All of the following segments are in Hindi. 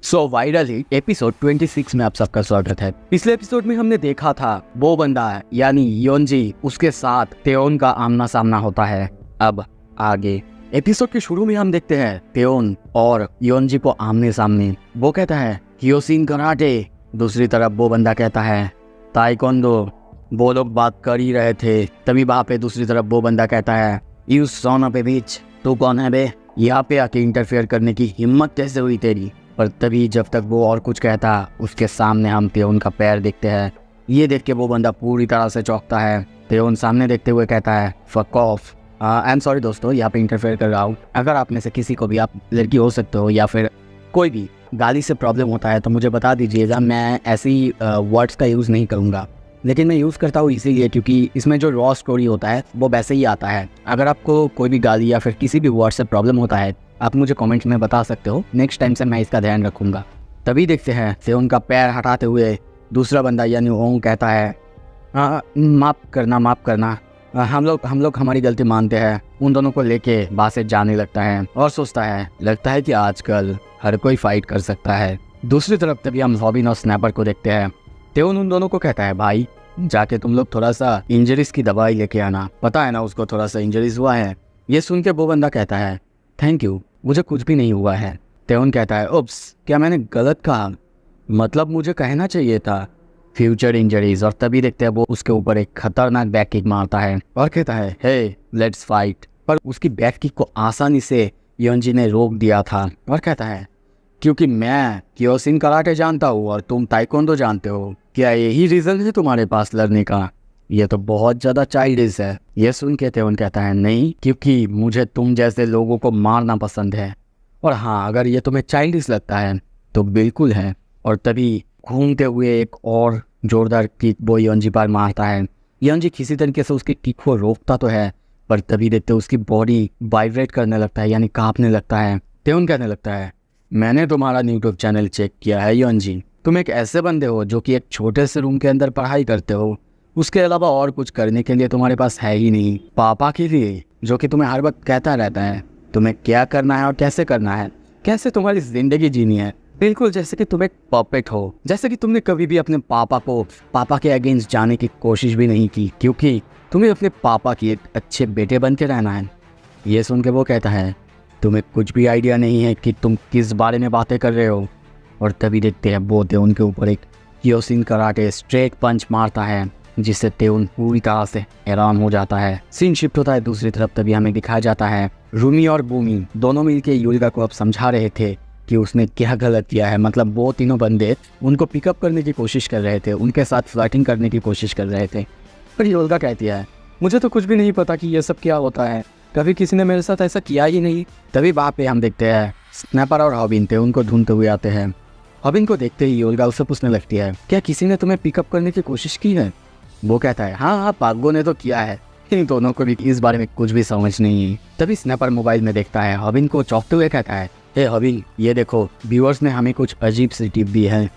सो वायरल हिट एपिसोड 26 में आप सबका स्वागत है। पिछले एपिसोड में हमने देखा था वो बंदा यानी योनजी, उसके साथ तेओन का आमना सामना होता है। अब आगे एपिसोड के शुरू में हम देखते हैं तेओन और योनजी को आमने सामने। वो कहता है क्योशिन कराटे, दूसरी तरफ वो बंदा कहता है ताइक्वांडो। वो लोग बात कर ही रहे थे, तभी वहाँ पे दूसरी तरफ वो बंदा कहता है यू सॉन ऑफ ए बिच, तू कौन है बे, यहाँ पे आके इंटरफेयर करने की हिम्मत कैसे हुई तेरी। पर तभी जब तक वो और कुछ कहता, उसके सामने हम तेओन का पैर देखते हैं। ये देख के वो बंदा पूरी तरह से चौंकता है। तेओन सामने देखते हुए कहता है fuck off. I am sorry दोस्तों, यहाँ पे इंटरफेयर कर रहा हूँ। अगर आप में से किसी को भी, आप लड़की हो सकते हो या फिर कोई भी, गाली से प्रॉब्लम होता है तो मुझे बता दीजिएगा। मैं ऐसी वर्ड्स का यूज़ नहीं करूँगा, लेकिन मैं यूज़ करता हूँ इसीलिए क्योंकि इसमें जो रॉ स्टोरी होता है वो वैसे ही आता है। अगर आपको कोई भी गाली या फिर किसी भी वर्ड से प्रॉब्लम होता है, आप मुझे कमेंट में बता सकते हो। नेक्स्ट टाइम से मैं इसका ध्यान रखूँगा। तभी देखते हैं तेओन का पैर हटाते हुए दूसरा बंदा यानी ओंग कहता है माफ़ करना, हम लोग हमारी गलती मानते हैं। उन दोनों को लेके बासे जाने लगता है और सोचता है लगता है कि आजकल हर कोई फाइट कर सकता है। दूसरी तरफ तभी हम रॉबिन और स्नैपर को देखते हैं। तेओन उन दोनों को कहता है भाई जाके तुम लोग थोड़ा सा इंजरीज की दवाई लेके आना, पता है ना उसको थोड़ा सा इंजरीज हुआ है। ये सुन के वो बंदा कहता है थैंक यू, मुझे कुछ भी नहीं हुआ है। तेओन कहता है उप्स, क्या मैंने गलत कहा, मतलब मुझे कहना चाहिए था फ्यूचर इंजरीज। और तभी देखते हैं वो उसके ऊपर एक खतरनाक बैक किक मारता है और कहता है हे लेट्स फाइट। पर उसकी बैक किक को आसानी से योनजी ने रोक दिया था और कहता है क्योंकि मैं क्योशिन कराटे जानता हूँ और तुम ताइक्वांडो जानते हो, क्या यही रीज़न है तुम्हारे पास लड़ने का? ये तो बहुत ज़्यादा चाइल्डिश है। ये सुन के तेओन कहता है नहीं, क्योंकि मुझे तुम जैसे लोगों को मारना पसंद है। और हाँ, अगर ये तुम्हें चाइल्डिश लगता है तो बिल्कुल है। और तभी घूमते हुए एक और जोरदार किक वो योनजी पर मारता है। योनजी किसी तरीके से उसकी किक को रोकता तो है, पर तभी देखते उसकी बॉडी वाइब्रेट करने लगता है, यानी काँपने लगता है। तेओन कहने लगता है मैंने तुम्हारा यूट्यूब चैनल चेक किया है योनजी, तुम एक ऐसे बंदे हो जो कि एक छोटे से रूम के अंदर पढ़ाई करते हो, उसके अलावा और कुछ करने के लिए तुम्हारे पास है ही नहीं। पापा के लिए जो कि तुम्हें हर वक्त कहता रहता है तुम्हें क्या करना है और कैसे करना है, कैसे तुम्हारी जिंदगी जीनी है, बिल्कुल जैसे कि तुम एक पपेट हो, जैसे कि तुमने कभी भी अपने पापा के अगेंस्ट जाने की कोशिश भी नहीं की, क्योंकि तुम्हें अपने पापा की एक अच्छे बेटे बन के रहना है। ये सुन के वो कहता है तुम्हें कुछ भी आइडिया नहीं है कि तुम किस बारे में बातें कर रहे हो। और तभी देखते हैं वो तेओन के ऊपर एक क्योशिन कराटे स्ट्रेट पंच मारता है, जिससे तेओन पूरी तरह से हैरान हो जाता है। सीन शिफ्ट होता है दूसरी तरफ। तभी हमें दिखाया जाता है रूमी और बूमी दोनों मिलके युल्गा को अब समझा रहे थे कि उसने क्या गलत किया है। मतलब वो तीनों बंदे उनको पिकअप करने की कोशिश कर रहे थे, उनके साथ फ्लर्टिंग करने की कोशिश कर रहे थे। पर युल्गा कहती है मुझे तो कुछ भी नहीं पता कि ये सब क्या होता है, कभी किसी ने मेरे साथ ऐसा किया ही नहीं। तभी वहाँ पे हम देखते हैं स्नैपर और हॉबिन थे उनको ढूंढते हुए आते हैं। हॉबिन को देखते ही योल्गा उससे पूछने लगती है क्या किसी ने तुम्हें पिकअप करने की कोशिश की है? वो कहता है हाँ पागो ने तो किया है। इन दोनों को भी इस बारे में कुछ भी समझ नहीं है। तभी स्नैपर मोबाइल में देखता है हॉबिन को चौंकते हुए कहता है हे हॉबिन, ये देखो व्यूअर्स ने हमें कुछ अजीब सी टिप दी है।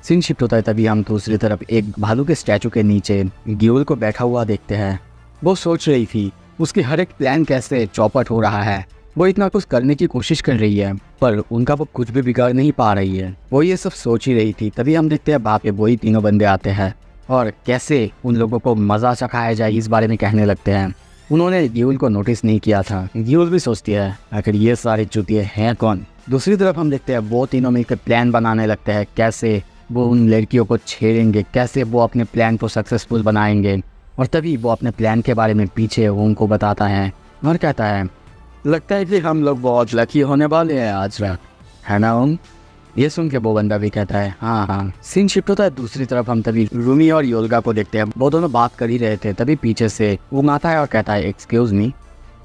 सीन शिफ्ट होता है। तभी हम दूसरी तरफ एक भालू के स्टैचू के नीचे ग्यूल को बैठा हुआ देखते हैं। वो सोच रही थी उसकी हर एक प्लान कैसे चौपट हो रहा है। वो इतना कुछ करने की कोशिश कर रही है पर उनका वो कुछ भी बिगाड़ नहीं पा रही है। वो ये सब सोच ही रही थी। तभी हम देखते हैं वहाँ पे वही तीनों बंदे आते हैं और कैसे उन लोगों को मज़ा चखाया जाए इस बारे में कहने लगते हैं। उन्होंने ग्यूल को नोटिस नहीं किया था। ग्यूल भी सोचती है आखिर ये सारे चूतिए हैं कौन। दूसरी तरफ हम देखते हैं वो तीनों मिलकर प्लान बनाने लगते हैं कैसे वो उन लड़कियों को छेड़ेंगे, कैसे वो अपने प्लान को सक्सेसफुल बनाएंगे। और तभी वो अपने प्लान के बारे में पीछे उनको बताता है और कहता है लगता है कि हम लोग बहुत लकी होने वाले हैं आज रात, है ना ओम? ये सुन के वो बंदा भी कहता है हाँ। सीन शिफ्ट होता है दूसरी तरफ। हम तभी रूमी और योल्गा को देखते हैं। वो दोनों बात कर ही रहे थे। तभी पीछे से वो आता है और कहता है एक्सक्यूज मी।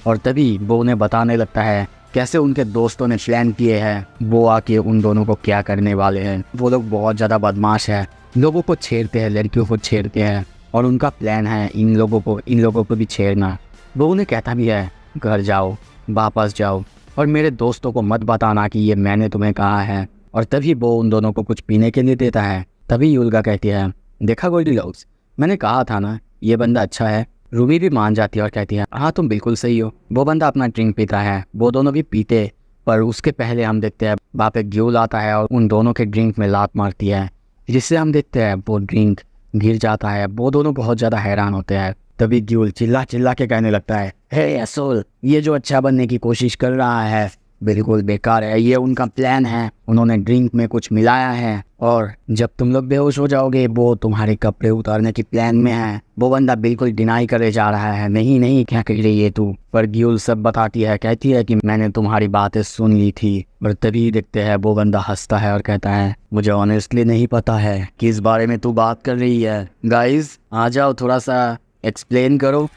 और तभी वो उन्हें बताने लगता है कैसे उनके दोस्तों ने प्लान किए हैं वो आके उन दोनों को क्या करने वाले हैं। वो लोग बहुत ज़्यादा बदमाश है, लोगों को छेड़ते हैं, लड़कियों को छेड़ते हैं और उनका प्लान है इन लोगों को भी छेड़ना। वो उन्हें कहता भी है घर जाओ, वापस जाओ और मेरे दोस्तों को मत बताना कि ये मैंने तुम्हें कहा है। और तभी वो उन दोनों को कुछ पीने के लिए देता है। तभी युल्गा कहती है देखा गोल्डीलॉक्स, मैंने कहा था ना ये बंदा अच्छा है। रूमी भी मान जाती है और कहती है हाँ तुम बिल्कुल सही हो। वो बंदा अपना ड्रिंक पीता है। वो दोनों भी पीते पर उसके पहले हम देखते हैं वहाँ पे ग्यूल आता है और उन दोनों के ड्रिंक में लात मारती है, जिससे हम देखते हैं वो ड्रिंक गिर जाता है। वो दोनों बहुत ज़्यादा हैरान होते हैं। तभी ग्यूल चिल्ला चिल्ला के कहने लगता है, हे एसोल, ये जो अच्छा बनने की कोशिश कर रहा है बिल्कुल बेकार है। ये उनका प्लान है, उन्होंने ड्रिंक में कुछ मिलाया है और जब तुम लोग बेहोश हो जाओगे वो तुम्हारे कपड़े उतारने की प्लान में है। वो बंदा बिल्कुल डिनाई करे जा रहा है, नहीं नहीं क्या कह रही है तू। पर ग्यूल सब बताती है, कहती है कि मैंने तुम्हारी बातें सुन ली थी। पर तभी देखते हैं वो बंदा हंसता है और कहता है, मुझे ऑनेस्टली नहीं पता है किस बारे में तू बात कर रही है। गाइज आ जाओ, थोड़ा सा एक्सप्लेन करो।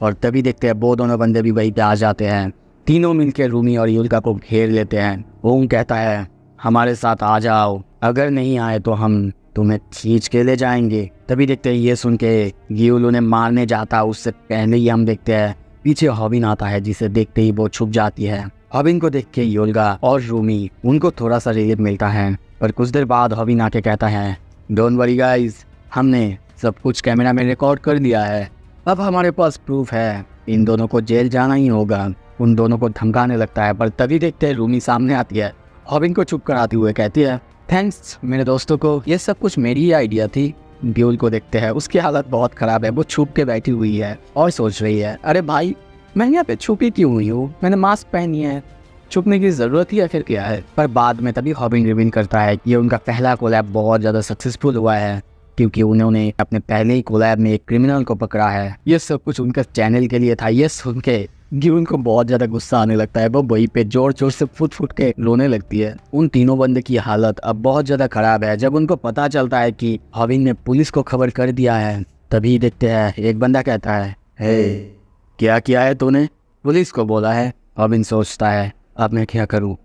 और तभी देखते हैं वो दोनों बंदे भी वहीं पे आ जाते हैं। तीनों मिलकर रूमी और युल्का को घेर लेते हैं। ओम कहता है, हमारे साथ आ जाओ, अगर नहीं आए तो हम तुम्हें खींच के ले जाएंगे। तभी देखते हैं ये सुन के ग्यूल उन्हें मारने जाता है। उससे पहले ही हम देखते हैं पीछे हॉबिन आता है, जिसे देखते ही वो छुप जाती है। हॉबिन को देख के युल्का और रूमी उनको थोड़ा सा रिलीफ मिलता है। पर कुछ देर बाद हॉबिन आके कहता है, डोंट वरी गाइज, हमने सब कुछ कैमरा में रिकॉर्ड कर लिया है, अब हमारे पास प्रूफ है, इन दोनों को जेल जाना ही होगा। उन दोनों को धमकाने लगता है। पर तभी देखते हैं रूमी सामने आती है, हॉबिन को चुप कराते हुए कहती है, थैंक्स मेरे दोस्तों को, ये सब कुछ मेरी ही आइडिया थी। ग्यूल को देखते हैं, उसकी हालत बहुत ख़राब है। वो छुप के बैठी हुई है और सोच रही है, अरे भाई मैं यहाँ पे छुपी क्यों हुई हूँ, मैंने मास्क पहनी है, छुपने की ज़रूरत ही है फिर क्या है। पर बाद में तभी हॉबिन रिवील करता है ये उनका पहला कोलैब बहुत ज़्यादा सक्सेसफुल हुआ है, क्योंकि उन्होंने अपने पहले ही कोलैब में एक क्रिमिनल को पकड़ा है। ये सब कुछ उनका चैनल के लिए था। ये सुन के ग्यूल को बहुत ज़्यादा गुस्सा आने लगता है। वो वहीं पे जोर जोर से फुट फुट के रोने लगती है। उन तीनों बंदे की हालत अब बहुत ज़्यादा ख़राब है। जब उनको पता चलता है कि हॉबिन ने पुलिस को खबर कर दिया है, तभी देखते हैं एक बंदा कहता है, हे क्या किया है तूने, पुलिस को बोला है। हॉबिन सोचता है, अब मैं क्या करूँ,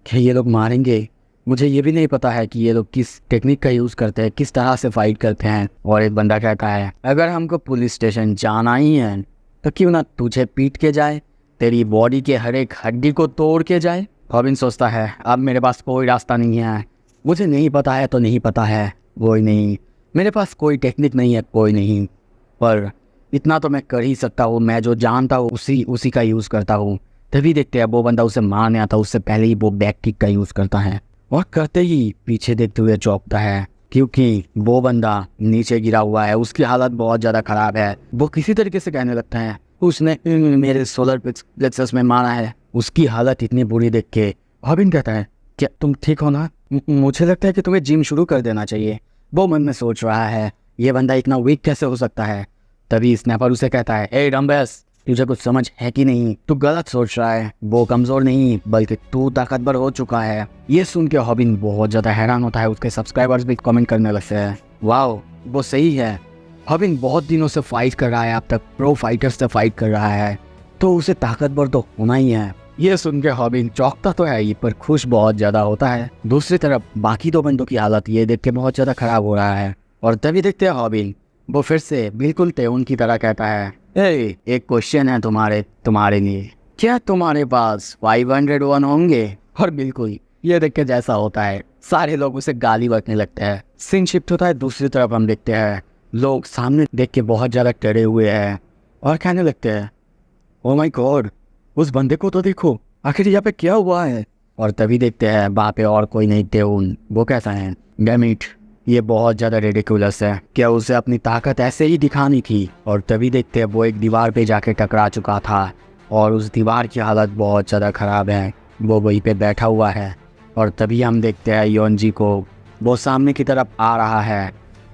क्या ये लोग मारेंगे, मुझे ये भी नहीं पता है कि ये लोग किस टेक्निक का यूज़ करते हैं, किस तरह से फाइट करते हैं। और एक बंदा कहता है, अगर हमको पुलिस स्टेशन जाना ही है तो क्यों ना तुझे पीट के जाए, तेरी बॉडी के हर एक हड्डी को तोड़ के जाए। हॉबिन सोचता है, अब मेरे पास कोई रास्ता नहीं है, मुझे नहीं पता है तो नहीं पता है, कोई नहीं, मेरे पास कोई टेक्निक नहीं है, कोई नहीं, पर इतना तो मैं कर ही सकता हूँ, मैं जो जानता हूँ उसी का यूज़ करता हूँ। तभी देखते हैं वो बंदा उसे मारने आता, उससे पहले ही वो बैक किक का यूज़ करता है और करते ही पीछे देखते हुए चौंकता है, क्योंकि वो बंदा नीचे गिरा हुआ है। उसकी हालत बहुत ज़्यादा ख़राब है। वो किसी तरीके से कहने लगता है, उसने मेरे सोलर प्लेक्सस में मारा है। उसकी हालत इतनी बुरी देख के हॉबिन कहता है, क्या तुम ठीक हो ना, मुझे लगता है कि तुम्हें जिम शुरू कर देना चाहिए। वो मन में सोच रहा है, ये बंदा इतना वीक कैसे हो सकता है। तभी स्नैपर उसे कहता है, ए डम्बेस, तुझे कुछ समझ है कि नहीं, तू गलत सोच रहा है, वो कमज़ोर नहीं बल्कि तू ताकतवर हो चुका है। ये सुन के हॉबिन बहुत ज़्यादा हैरान होता है। उसके सब्सक्राइबर्स भी कमेंट करने लगते हैं, वाओ वो सही है, हॉबिन बहुत दिनों से फाइट कर रहा है, अब तक प्रो फाइटर से फाइट कर रहा है, तो उसे ताकतवर तो होना ही है। ये सुन के हॉबिन चौंकता तो है ही, पर खुश बहुत ज़्यादा होता है। दूसरी तरफ बाकी दो बंदों की हालत ये देख के बहुत ज़्यादा ख़राब हो रहा है। और तभी देखते हैं हॉबिन वो फिर से बिल्कुल तेउन की तरह कहता है, एक क्वेश्चन है तुम्हारे लिए, क्या तुम्हारे पास 501 होंगे। और बिल्कुल ये देख के जैसा होता है सारे लोग उसे गाली बकने लगते हैं। सीन शिफ्ट होता है दूसरी तरफ। हम देखते हैं लोग सामने देख के बहुत ज़्यादा डरे हुए हैं और कहने लगते हैं, ओ माय गॉड, उस बंदे को तो देखो, आखिर यहाँ पे क्या हुआ है। और तभी देखते हैं वहाँ पे और कोई नहीं तेउन। वो कहता है, डैमिट, ये बहुत ज़्यादा रेडिकुलस है, क्या उसे अपनी ताकत ऐसे ही दिखानी थी। और तभी देखते हैं वो एक दीवार पे जाके टकरा चुका था और उस दीवार की हालत बहुत ज़्यादा ख़राब है। वो वहीं पे बैठा हुआ है और तभी हम देखते हैं योनजी को, वो सामने की तरफ आ रहा है,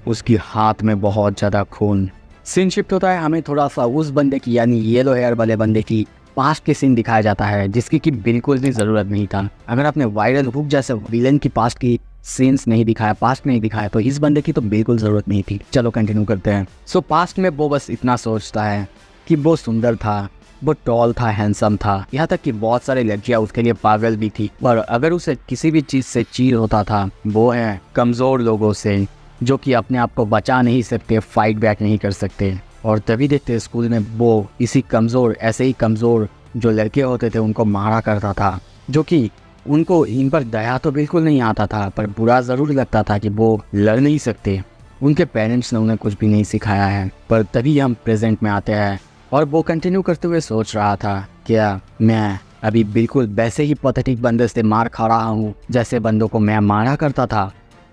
उसकी हाथ में बहुत ज़्यादा खून। सीन शिफ्ट होता है, हमें थोड़ा सा उस बंदे की यानी येलो हेयर वाले बंदे की पास्ट के सीन दिखाया जाता है, जिसकी की बिल्कुल भी ज़रूरत नहीं था। अगर आपने वायरल हुक जैसे विलेन की पास्ट की सीन्स नहीं दिखाया, पास्ट नहीं दिखाया, तो इस बंदे की तो बिल्कुल ज़रूरत नहीं थी। चलो कंटिन्यू करते हैं। सो पास्ट में वो बस इतना सोचता है कि वो सुंदर था, वो टॉल था, हैंडसम था, यहाँ तक कि बहुत सारी लड़कियाँ उसके लिए पागल भी थी। पर अगर उसे किसी भी चीज़ से चीर होता था, वो है कमज़ोर लोगों से, जो कि अपने आप को बचा नहीं सकते, फाइट बैक नहीं कर सकते। और तभी देखते स्कूल में वो इसी कमज़ोर, ऐसे ही कमज़ोर जो लड़के होते थे उनको मारा करता था, जो कि उनको इन पर दया तो बिल्कुल नहीं आता था, पर बुरा ज़रूर लगता था कि वो लड़ नहीं सकते। उनके पेरेंट्स ने उन्हें कुछ भी नहीं सिखाया है। पर तभी हम प्रेजेंट में आते हैं और वो कंटिन्यू करते हुए सोच रहा था, क्या मैं अभी बिल्कुल वैसे ही पथेटिक बंदे से मार खा रहा हूँ जैसे बंदों को मैं मारा करता था।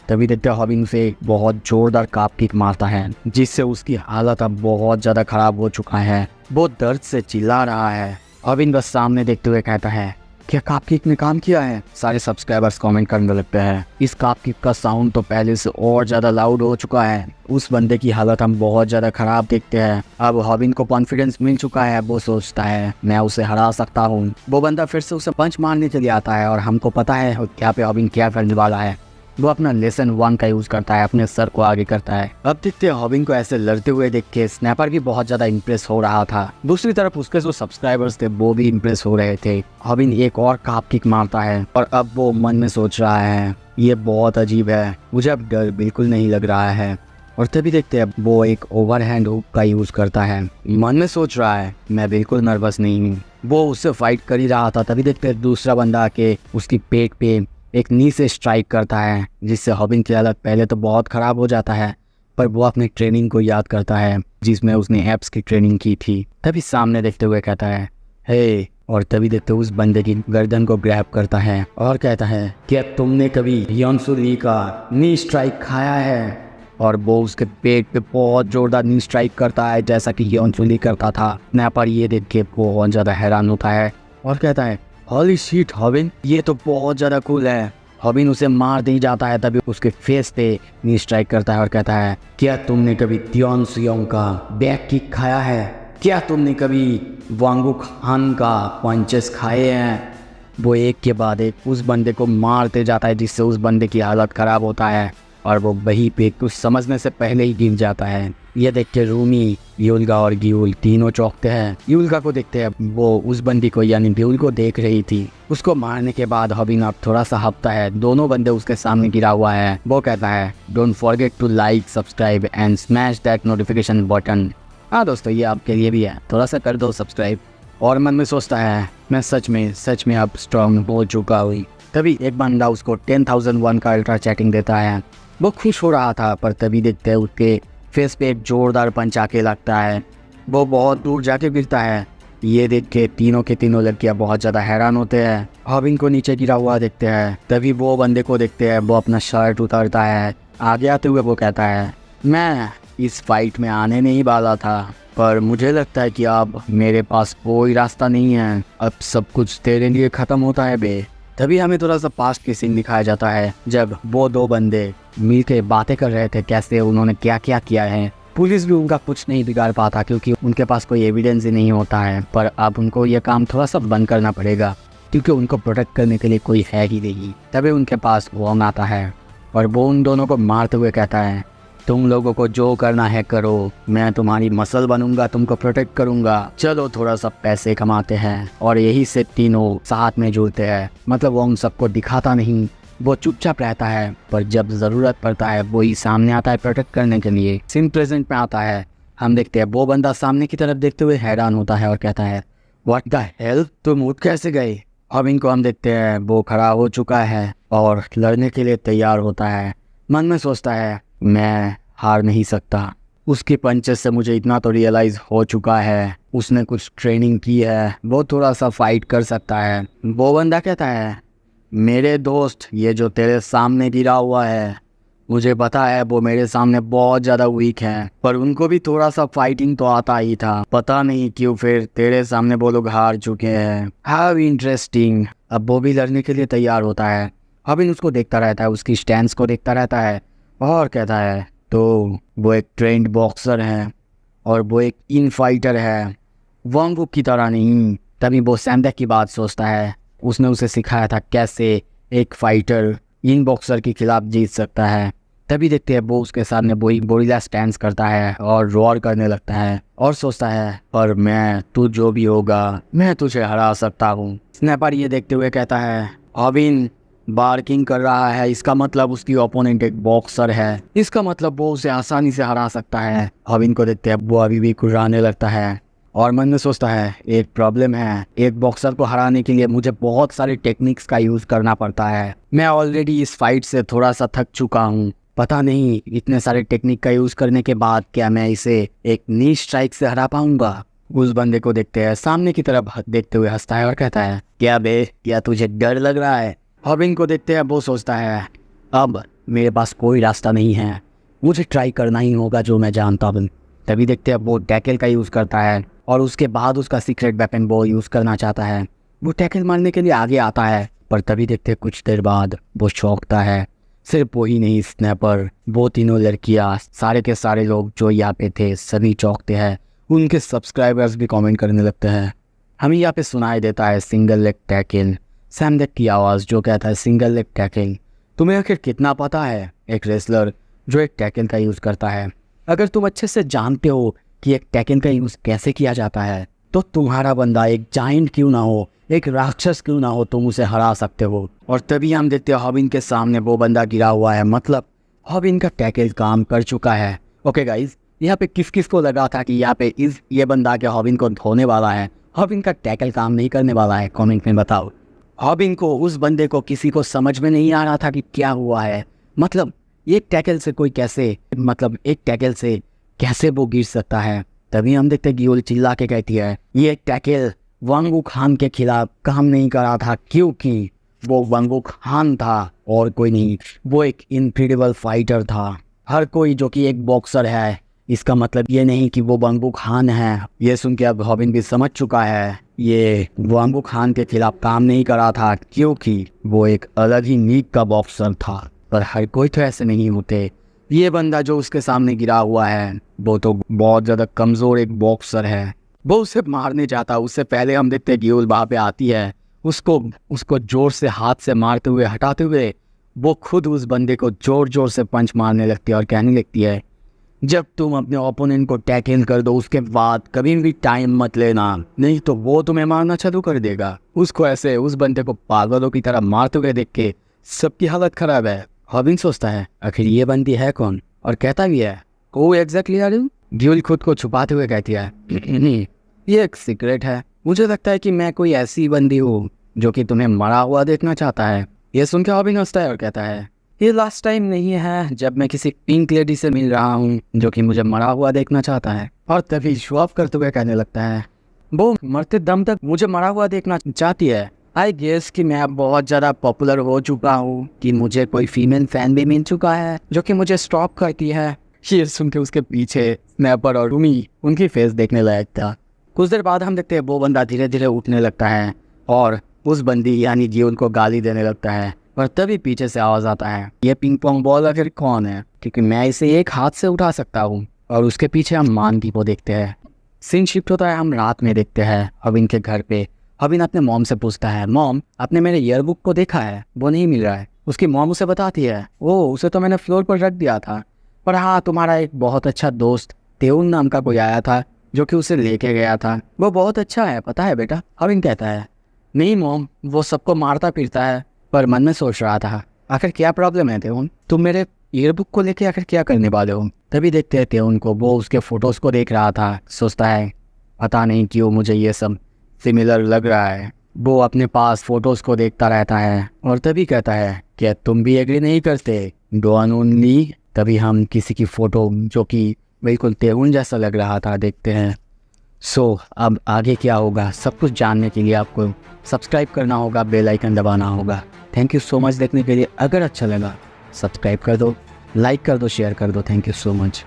तभी देखते हॉबिन उसे बहुत जोरदार काप किक मारता है जिससे उसकी हालत अब बहुत ज़्यादा खराब हो चुका है। वो दर्द से चिल्ला रहा है। हॉबिन बस सामने देखते हुए कहता है, क्या काप किक ने काम किया है? सारे सब्सक्राइबर्स कमेंट करने लगते हैं। इस काप किक का साउंड तो पहले से और ज़्यादा लाउड हो चुका है। उस बंदे की हालत हम बहुत ज़्यादा खराब देखते हैं। अब हॉबिन को कॉन्फिडेंस मिल चुका है। वो सोचता है मैं उसे हरा सकता हूँ। वो बंदा फिर से उसे पंच मारने के लिए आता है और हमको पता है क्या पे हॉबिन क्या करने वाला है। वो अपना लेसन 1 का यूज करता है, अपने सर को आगे करता है। अब देखते हैं हॉबिन को ऐसे लड़ते हुए देख के स्नैपर भी बहुत ज्यादा इम्प्रेस हो रहा था। दूसरी तरफ उसके जो सब्सक्राइबर्स थे वो भी इम्प्रेस हो रहे थे। हॉबिन एक और काप किक मारता है और अब वो मन में सोच रहा है ये बहुत अजीब है, मुझे अब डर बिल्कुल नहीं लग रहा है। और तभी देखते हैं वो एक ओवरहैंड हुक का यूज करता है। मन में सोच रहा है मैं बिल्कुल नर्वस नहीं हूँ। वो उससे फाइट कर ही रहा था। तभी देखते हैं दूसरा बंदा आके उसकी पेट पे एक नी से स्ट्राइक करता है जिससे हॉबिन की हालत पहले तो बहुत ख़राब हो जाता है, पर वो अपनी ट्रेनिंग को याद करता है जिसमें उसने एप्स की ट्रेनिंग की थी। तभी सामने देखते हुए कहता है हे, और तभी देखते हुए उस बंदे की गर्दन को ग्रैब करता है और कहता है क्या तुमने कभी योनसू ली का नी स्ट्राइक खाया है? और वो उसके पेट पे बहुत जोरदार नी स्ट्राइक करता है जैसा कि योनसू ली करता था। स्नैपर ये देख के बहुत ज़्यादा हैरान होता है और कहता है हॉली शीट हॉबिन, ये तो बहुत ज़्यादा कूल है। हॉबिन उसे मार नहीं जाता है। तभी उसके फेस पे नी स्ट्राइक करता है और कहता है क्या तुमने कभी त्योन सुयोंग का बैक किक खाया है? क्या तुमने कभी वांगू खान का पंचेस खाए हैं? वो एक के बाद एक उस बंदे को मारते जाता है जिससे उस बंदे की हालत ख़राब होता है और वो वहीं पे कुछ समझने से पहले ही गिर जाता है। ये देख के रूमी, यूल्गा और ग्यूल तीनों चौंकते हैं। यूल्गा को देखते हैं, वो उस बंदी को यानी ग्यूल को देख रही थी। उसको मारने के बाद हॉबिन अब थोड़ा सा हफ्ता है। दोनों बंदे उसके सामने गिरा हुआ है। वो कहता है don't forget to like, subscribe and smash that notification button. हाँ दोस्तों, ये आपके लिए भी है, थोड़ा सा कर दो सब्सक्राइब। और मन में सोचता है मैं सच में अब स्ट्रॉन्ग हो चुका हुई। तभी एक बंदा उसको 10,001 का अल्ट्रा चैटिंग देता है। वो खुश हो रहा था, पर तभी देखते हैं उसके फेस पे एक जोरदार पंच आके लगता है। वो बहुत दूर जाके गिरता है। ये देख के तीनों के तीनों लड़कियां बहुत ज़्यादा हैरान होते हैं। हॉबिन को नीचे गिरा हुआ देखते हैं। तभी वो बंदे को देखते हैं, वो अपना शर्ट उतारता है। आगे आते हुए वो कहता है मैं इस फाइट में आने नहीं वाला था, पर मुझे लगता है कि अब मेरे पास कोई रास्ता नहीं है। अब सब कुछ तेरे लिए ख़त्म होता है बे। तभी हमें थोड़ा सा पास्ट की सीन दिखाया जाता है जब वो दो बंदे मिल के बातें कर रहे थे कैसे उन्होंने क्या क्या किया है। पुलिस भी उनका कुछ नहीं बिगाड़ पाता क्योंकि उनके पास कोई एविडेंस ही नहीं होता है। पर अब उनको ये काम थोड़ा सा बंद करना पड़ेगा क्योंकि उनको प्रोटेक्ट करने के लिए कोई है ही नहीं। तभी उनके पास वोंग आता है और वो उन दोनों को मारते हुए कहता है तुम लोगों को जो करना है करो, मैं तुम्हारी मसल बनूंगा, तुमको प्रोटेक्ट करूंगा। चलो थोड़ा सा पैसे कमाते हैं। और यही से तीनों साथ में जुड़ते हैं। मतलब वो उन सबको दिखाता नहीं, वो चुपचाप रहता है, पर जब ज़रूरत पड़ता है वो ही सामने आता है प्रोटेक्ट करने के लिए। सीन प्रेजेंट में आता है। हम देखते हैं वो बंदा सामने की तरफ देखते हुए हैरान होता है और कहता है व्हाट द हेल, तुम उठ कैसे गए? अब इनको हम देखते हैं, वो खड़ा हो चुका है और लड़ने के लिए तैयार होता है। मन में सोचता है मैं हार नहीं सकता। उसके पंचेस से मुझे इतना तो रियलाइज़ हो चुका है, उसने कुछ ट्रेनिंग की है, वो थोड़ा सा फाइट कर सकता है। वो बंदा कहता है मेरे दोस्त, ये जो तेरे सामने गिरा हुआ है, मुझे पता है वो मेरे सामने बहुत ज़्यादा वीक हैं, पर उनको भी थोड़ा सा फाइटिंग तो आता ही था। पता नहीं क्यों फिर तेरे सामने वो लोग हार चुके हैं। How interesting. अब वो भी लड़ने के लिए तैयार होता है। अभी उसको देखता रहता है, उसकी स्टैंस को देखता रहता है और कहता है तो वो एक ट्रेंड बॉक्सर है और वो एक इन फाइटर है, वांगुक की तरह नहीं। तभी वो सैमडेक की बात सोचता है। उसने उसे सिखाया था कैसे एक फाइटर इन बॉक्सर के खिलाफ जीत सकता है। तभी देखते हैं वो उसके सामने वही गोरिल्ला स्टैंस करता है और रोर करने लगता है और सोचता है पर मैं, तू जो भी होगा मैं तुझे हरा सकता हूँ। स्नैपर ये देखते हुए कहता है हॉबिन बार्किंग कर रहा है, इसका मतलब उसकी ओपोनेंट एक बॉक्सर है, इसका मतलब वो उसे आसानी से हरा सकता है। हॉबिन को देखते हैं वो अभी भी कुर्राने लगता है और मन में सोचता है एक प्रॉब्लम है, एक बॉक्सर को हराने के लिए मुझे बहुत सारे टेक्निक्स का यूज़ करना पड़ता है। मैं ऑलरेडी इस फाइट से थोड़ा सा थक चुका हूँ। पता नहीं इतने सारे टेक्निक का यूज़ करने के बाद क्या मैं इसे एक नी स्ट्राइक से हरा पाऊंगा। उस बंदे को देखते हैं, सामने की तरफ देखते हुए हंसता है और कहता है, क्या बे, क्या तुझे डर लग रहा है? हॉबिन को देखते हैं, वो सोचता है अब मेरे पास कोई रास्ता नहीं है, मुझे ट्राई करना ही होगा जो मैं जानता हूँ। तभी देखते हैं वो टैकल का यूज़ करता है और उसके बाद उसका सीक्रेट वेपन वो यूज़ करना चाहता है। वो टैकल मारने के लिए आगे आता है, पर तभी देखते हैं कुछ देर बाद वो चौंकता है। सिर्फ वही नहीं, स्नैपर, वो तीनों लड़कियाँ, सारे के सारे लोग जो यहाँ पे थे सभी चौंकते हैं। उनके सब्सक्राइबर्स भी कमेंट करने लगते हैं। हमें यहाँ पे सुनाई देता है single leg tackle. Sam deck की आवाज़ जो कहता है सिंगल लेग टैकल। तुम्हें आखिर कितना पता है एक रेसलर जो एक टैकल का यूज़ करता है? अगर तुम अच्छे से जानते हो कि एक टैकल का यूज़ कैसे किया जाता है तो तुम्हारा बंदा एक जाइंट क्यों ना हो, एक राक्षस क्यों ना हो, तुम उसे हरा सकते हो। और तभी हम देखते हैं हॉबिन के सामने वो बंदा गिरा हुआ है, मतलब हॉबिन का टैकल काम कर चुका है। ओके गाइज, यहाँ पे किस किस को लगा था कि यहाँ पे ये बंदा के हॉबिन को धोने वाला है, हॉबिन का टैकल काम नहीं करने वाला है? कमेंट में बताओ। हॉबिन को, उस बंदे को, किसी को समझ में नहीं आ रहा था कि क्या हुआ है। मतलब एक टैकल से कोई कैसे, मतलब एक टैकल से कैसे वो गिर सकता है। तभी हम देखते हैं गियोल चिल्ला के कहती है, ये टैकल वांगू खान के खिलाफ काम नहीं कर रहा था क्योंकि वो वांगू खान था और कोई नहीं। वो एक इनक्रेडिबल फाइटर था। हर कोई जो कि एक बॉक्सर है, इसका मतलब ये नहीं कि वो वांगू खान है। ये सुन के अब हॉबिन भी समझ चुका है, ये वांगू खान के खिलाफ काम नहीं कर रहा था क्योंकि वो एक अलग ही लीग का बॉक्सर था। पर हर कोई तो ऐसे नहीं होते। ये बंदा जो उसके सामने गिरा हुआ है वो तो बहुत ज़्यादा कमज़ोर एक बॉक्सर है। वो उसे मारने जाता, उससे पहले हम देखते हैं गियोल वहाँ पे आती है, उसको जोर से हाथ से मारते हुए, हटाते हुए वो खुद उस बंदे को जोर जोर से पंच मारने लगती है और कहने लगती है, जब तुम अपने ओपोनेंट को टैकल कर दो उसके बाद कभी भी टाइम मत लेना, नहीं तो वो तुम्हें मारना चालू कर देगा। उसको ऐसे, उस बंदे को पागलों की तरह मारते हुए देख के सबकी हालत खराब है। हॉबिन सोचता है आखिर ये बंदी है कौन, और कहता भी है, ओ एग्जैक्टली आर यू? गियोल खुद को छुपाते हुए कहती है, ये एक सीक्रेट है, मुझे लगता है कि मैं कोई ऐसी बंदी हूँ जो कि तुम्हें मरा हुआ देखना चाहता है। ये सुन के हॉबिन हंसता है और कहता है, ये लास्ट टाइम नहीं है जब मैं किसी पिंक लेडी से मिल रहा हूँ जो कि मुझे मरा हुआ देखना चाहता है। और तभी शो ऑफ करते हुए कहने लगता है, वो मरते दम तक मुझे मरा हुआ देखना चाहती है। आई गेस कि मैं अब बहुत ज़्यादा पॉपुलर हो चुका हूँ कि मुझे कोई फीमेल फैन भी मिल चुका है जो कि मुझे स्टॉप करती है। ये सुन के उसके पीछे स्नैपर और रूमी, उनकी फेस देखने लायक था। कुछ देर बाद हम देखते हैं वो बंदा धीरे धीरे उठने लगता है और उस बंदी यानी गियोल को गाली देने लगता है। पर तभी पीछे से आवाज़ आता है, ये पिंग पोंग बॉल आखिर कौन है, क्योंकि मैं इसे एक हाथ से उठा सकता हूँ। और उसके पीछे हम मानकी को देखते हैं। सीन शिफ्ट होता है, हम रात में देखते हैं हॉबिन के घर पे। हॉबिन अपने मॉम से पूछता है, मॉम आपने मेरे ईयरबुक को देखा है, वो नहीं मिल रहा है। उसकी मॉम उसे बताती है, ओ उसे तो मैंने फ्लोर पर रख दिया था, पर हाँ तुम्हारा एक बहुत अच्छा दोस्त तेउन नाम का कोई आया था जो कि उसे लेके गया था, वो बहुत अच्छा है पता है बेटा। हॉबिन कहता है, नहीं मॉम, वो सबको मारता फिरता है। पर मन में सोच रहा था, आखिर क्या प्रॉब्लम है तेउन, तुम मेरे ईयरबुक को लेके आखिर क्या करने वाले हो? तभी देखते हैं तेउन को, वो उसके फोटोज़ को देख रहा था। सोचता है पता नहीं क्यों मुझे ये सब सिमिलर लग रहा है। वो अपने पास फोटोज़ को देखता रहता है और तभी कहता है, क्या तुम भी एग्री नहीं करते डॉन ओनली? तभी हम किसी की फ़ोटो जो कि बिल्कुल तेउन जैसा लग रहा था देखते हैं। सो अब आगे क्या होगा सब कुछ जानने के लिए आपको सब्सक्राइब करना होगा, बेल आइकन दबाना होगा। थैंक यू सो मच देखने के लिए। अगर अच्छा लगा सब्सक्राइब कर दो, लाइक कर दो, शेयर कर दो। Thank you so much.